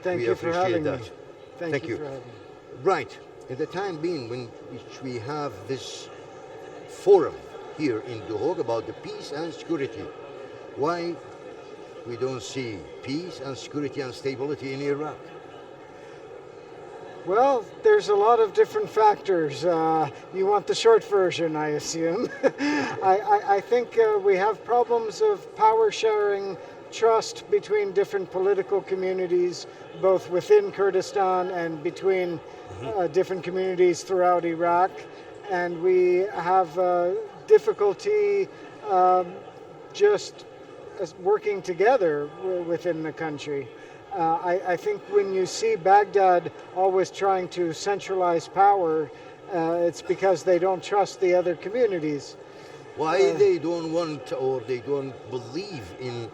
Thank We you for appreciate having that. me. Thank you for having me. Right. At the time being when which we have this forum here in Duhok about the peace and security, why we don't see peace and security and stability in Iraq? Well, there's a lot of different factors. You want the short version, I assume. I think we have problems of power sharing, trust between different political communities, both within Kurdistan and between different communities throughout Iraq. And we have difficulty just working together within the country. I think when you see Baghdad always trying to centralize power, it's because they don't trust the other communities. Why they don't want or they don't believe in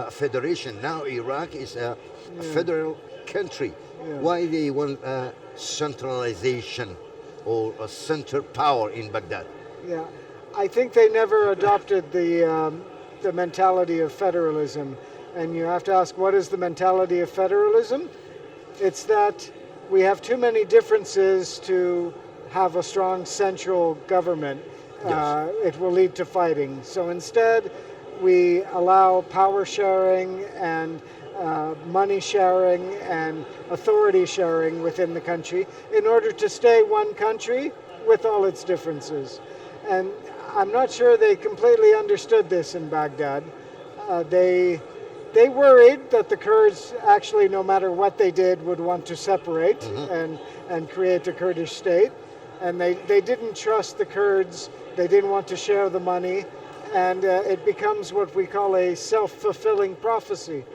federation? Now Iraq is a federal country. Yeah. Why they want centralization or a center power in Baghdad? Yeah, I think they never adopted the mentality of federalism. And you have to ask, what is the mentality of federalism? It's that we have too many differences to have a strong central government. Yes. It will lead to fighting. So instead, we allow power sharing and money sharing and authority sharing within the country in order to stay one country with all its differences. And I'm not sure they completely understood this in Baghdad. They worried that the Kurds actually, no matter what they did, would want to separate and create a Kurdish state. And they didn't trust the Kurds. They didn't want to share the money. And it becomes what we call a self-fulfilling prophecy.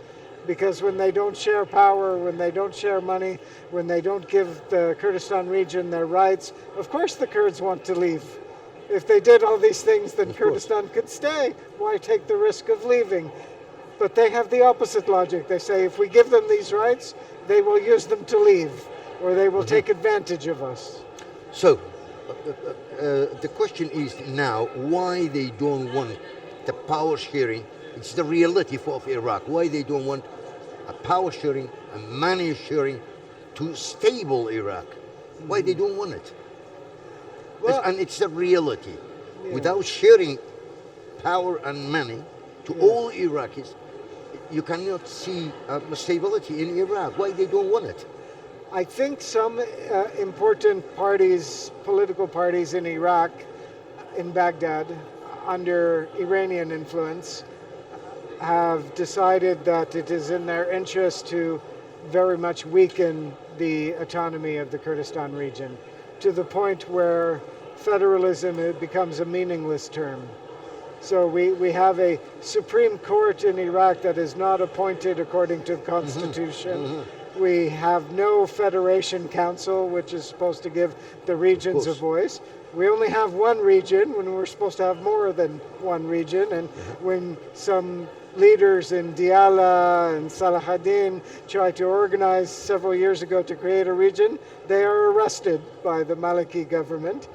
Because when they don't share power, when they don't share money, when they don't give the Kurdistan region their rights, of course the Kurds want to leave. If they did all these things, then Kurdistan could stay. Why take the risk of leaving? But they have the opposite logic. They say if we give them these rights, they will use them to leave, or they will take advantage of us. So, the question is now why they don't want the power sharing. It's the reality of Iraq. Why they don't want a power sharing, a money sharing to stable Iraq. Why they don't want it. Well, And it's the reality. Yeah. Without sharing power and money to all Iraqis, you cannot see stability in Iraq. Why they don't want it? I think some important parties, political parties in Iraq, in Baghdad, under Iranian influence, have decided that it is in their interest to very much weaken the autonomy of the Kurdistan region to the point where federalism becomes a meaningless term. So we have a Supreme Court in Iraq that is not appointed according to the Constitution. We have no Federation Council, which is supposed to give the regions a voice. We only have one region when we're supposed to have more than one region. And when some leaders in Diyala and Salahuddin tried to organize several years ago to create a region, they are arrested by the Maliki government.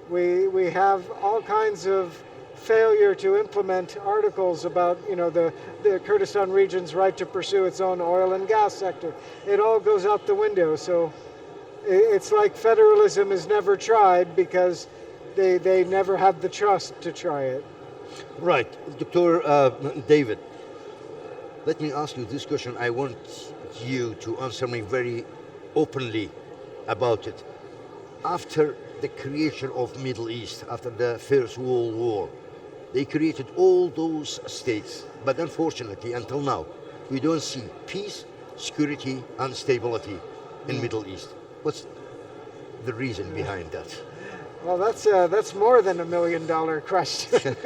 We have all kinds of failure to implement articles about, the Kurdistan region's right to pursue its own oil and gas sector. It all goes out the window. So it's like federalism is never tried because they never had the trust to try it. Right. Dr. David, let me ask you this question. I want you to answer me very openly about it. After the creation of Middle East, after the First World War, they created all those states, but unfortunately, until now, we don't see peace, security, and stability in Middle East. What's the reason behind that? Well, that's more than $1 million question.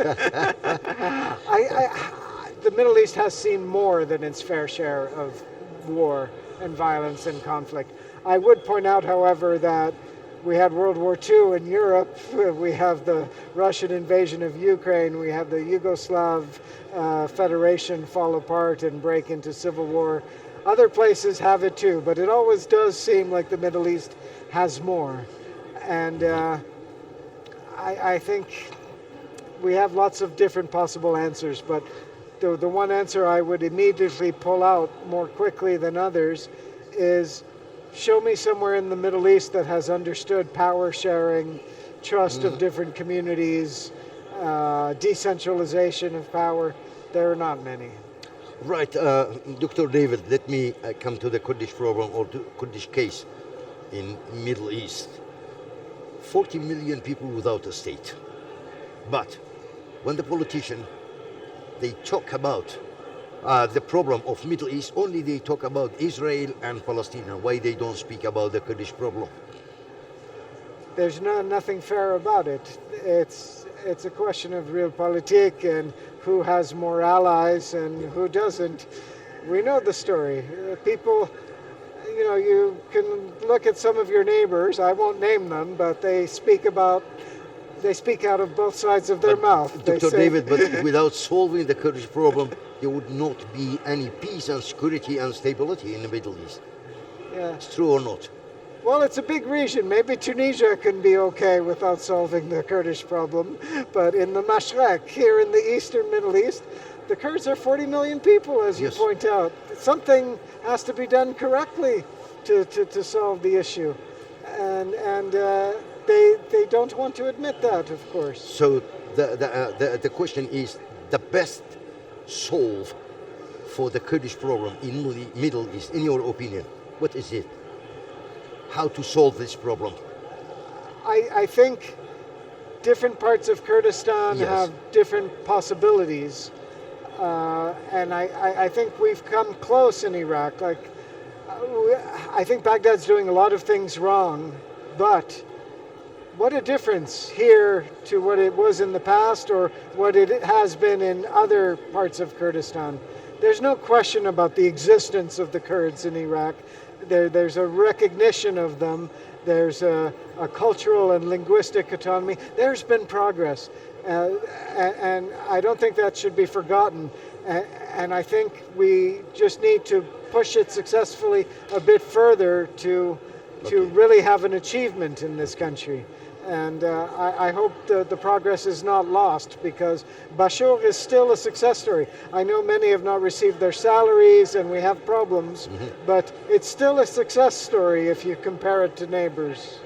The Middle East has seen more than its fair share of war and violence and conflict. I would point out, however, that we had World War II in Europe. We have the Russian invasion of Ukraine. We have the Yugoslav Federation fall apart and break into civil war. Other places have it too, but it always does seem like the Middle East has more. And I think we have lots of different possible answers, but the one answer I would immediately pull out more quickly than others is show me somewhere in the Middle East that has understood power sharing, trust of different communities, decentralization of power. There are not many. Right, Dr. David, let me come to the Kurdish problem or the Kurdish case in Middle East. 40 million people without a state. But when the politician, they talk about the problem of Middle East, only they talk about Israel and Palestine. Why they don't speak about the Kurdish problem? There's nothing fair about it. It's a question of realpolitik and who has more allies and who doesn't. We know the story. People, you can look at some of your neighbors. I won't name them, but they speak out of both sides of their mouth. Dr. David, but without solving the Kurdish problem, there would not be any peace and security and stability in the Middle East. Yeah. It's true or not? Well, it's a big region. Maybe Tunisia can be okay without solving the Kurdish problem. But in the Mashrek, here in the eastern Middle East, the Kurds are 40 million people, as you point out. Something has to be done correctly to solve the issue. And they don't want to admit that, of course. So the question is, the best solve for the Kurdish problem in the Middle East, in your opinion, what is it? How to solve this problem? I think different parts of Kurdistan have different possibilities. And I think we've come close in Iraq. I think Baghdad's doing a lot of things wrong, but what a difference here to what it was in the past or what it has been in other parts of Kurdistan. There's no question about the existence of the Kurds in Iraq. There's a recognition of them. There's a cultural and linguistic autonomy. There's been progress. And I don't think that should be forgotten. And I think we just need to push it successfully a bit further to really have an achievement in this country. And I hope the progress is not lost, because Bashur is still a success story. I know many have not received their salaries and we have problems, but it's still a success story if you compare it to neighbors.